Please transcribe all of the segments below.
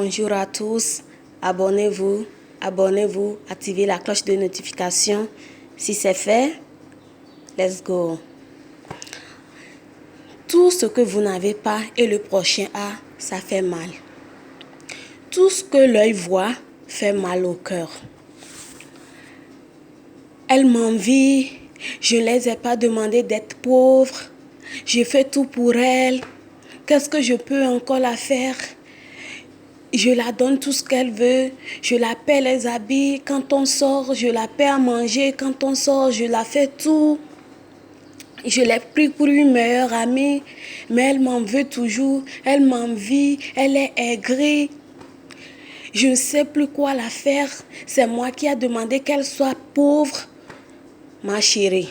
Bonjour à tous, abonnez-vous, activez la cloche de notification. Si c'est fait, let's go. Tout ce que vous n'avez pas et le prochain a, ça fait mal. Tout ce que l'œil voit fait mal au cœur. Elle m'envie, je ne les ai pas demandé d'être pauvres. J'ai fait tout pour elle. Qu'est-ce que je peux encore la faire? Je la donne tout ce qu'elle veut. Je la paie les habits. Quand on sort, je la paie à manger. Quand on sort, je la fais tout. Je l'ai pris pour une meilleure amie. Mais elle m'en veut toujours. Elle m'envie. Elle est aigrie. Je ne sais plus quoi la faire. C'est moi qui ai demandé qu'elle soit pauvre. Ma chérie,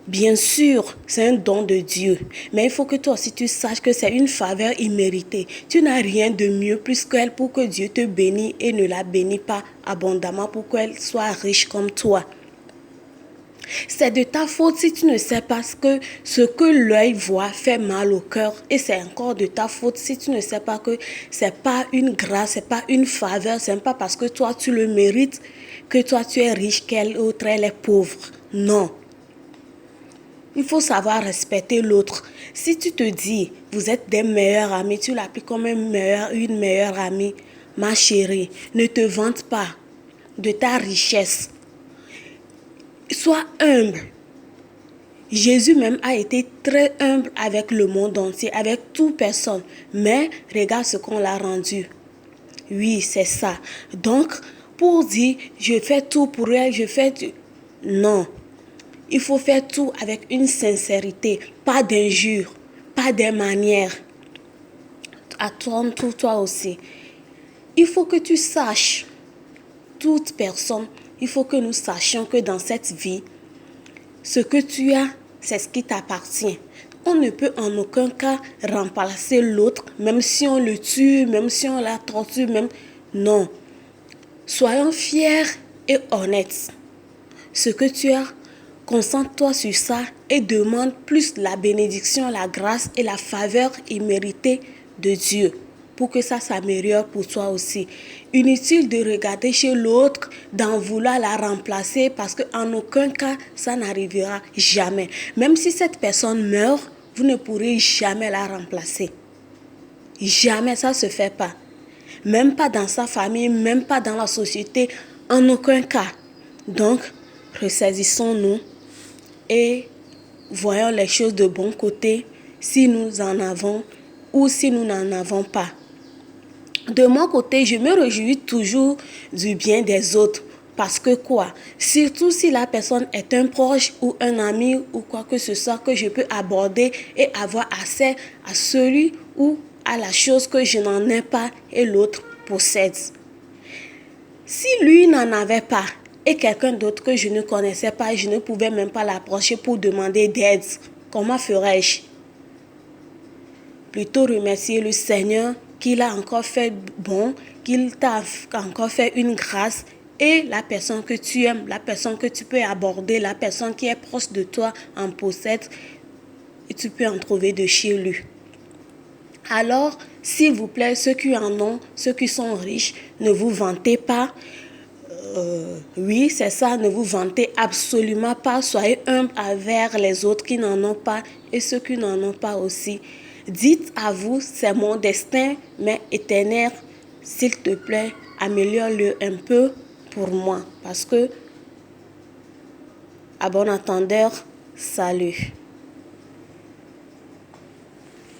bien sûr, c'est un don de Dieu. Mais il faut que toi aussi tu saches que c'est une faveur imméritée. Tu n'as rien de mieux plus qu'elle pour que Dieu te bénisse et ne la bénisse pas abondamment pour qu'elle soit riche comme toi. C'est de ta faute si tu ne sais pas que ce que l'œil voit fait mal au cœur. Et c'est encore de ta faute si tu ne sais pas que ce n'est pas une grâce, ce n'est pas une faveur, ce n'est pas parce que toi tu le mérites que toi tu es riche, qu'elle autre elle est pauvre. Non. Il faut savoir respecter l'autre. Si tu te dis, vous êtes des meilleurs amis, tu l'appliques comme une meilleure amie, ma chérie, ne te vante pas de ta richesse. Sois humble. Jésus même a été très humble avec le monde entier, avec toute personne. Mais regarde ce qu'on l'a rendu. Oui, c'est ça. Donc, pour dire, je fais tout pour elle, je fais tout. Non. Il faut faire tout avec une sincérité, pas d'injures, pas des manières. Attends tout toi aussi. Il faut que tu saches, toute personne, il faut que nous sachions que dans cette vie, ce que tu as, c'est ce qui t'appartient. On ne peut en aucun cas remplacer l'autre, même si on le tue, même si on la torture, même... Non. Soyons fiers et honnêtes. Ce que tu as, concentre-toi sur ça et demande plus la bénédiction, la grâce et la faveur imméritée de Dieu pour que ça s'améliore pour toi aussi. Inutile de regarder chez l'autre, d'en vouloir la remplacer parce qu'en aucun cas, ça n'arrivera jamais. Même si cette personne meurt, vous ne pourrez jamais la remplacer. Jamais, ça ne se fait pas. Même pas dans sa famille, même pas dans la société, en aucun cas. Donc, ressaisissons-nous et voyons les choses de bon côté si nous en avons ou si nous n'en avons pas. De mon côté, je me réjouis toujours du bien des autres. Parce que quoi? Surtout si la personne est un proche ou un ami ou quoi que ce soit que je peux aborder et avoir accès à celui ou à la chose que je n'en ai pas et l'autre possède. Si lui n'en avait pas et quelqu'un d'autre que je ne connaissais pas, je ne pouvais même pas l'approcher pour demander d'aide, comment ferais-je? Plutôt remercier le Seigneur qu'il a encore fait bon, qu'il t'a encore fait une grâce et la personne que tu aimes, la personne que tu peux aborder, la personne qui est proche de toi en possède et tu peux en trouver de chez lui. Alors, s'il vous plaît, ceux qui en ont, ceux qui sont riches, ne vous vantez pas. Oui, c'est ça, ne vous vantez absolument pas. Soyez humbles envers les autres qui n'en ont pas et ceux qui n'en ont pas aussi. Dites à vous, c'est mon destin, mais éternel, s'il te plaît, améliore-le un peu pour moi. Parce que, à bon entendeur, salut.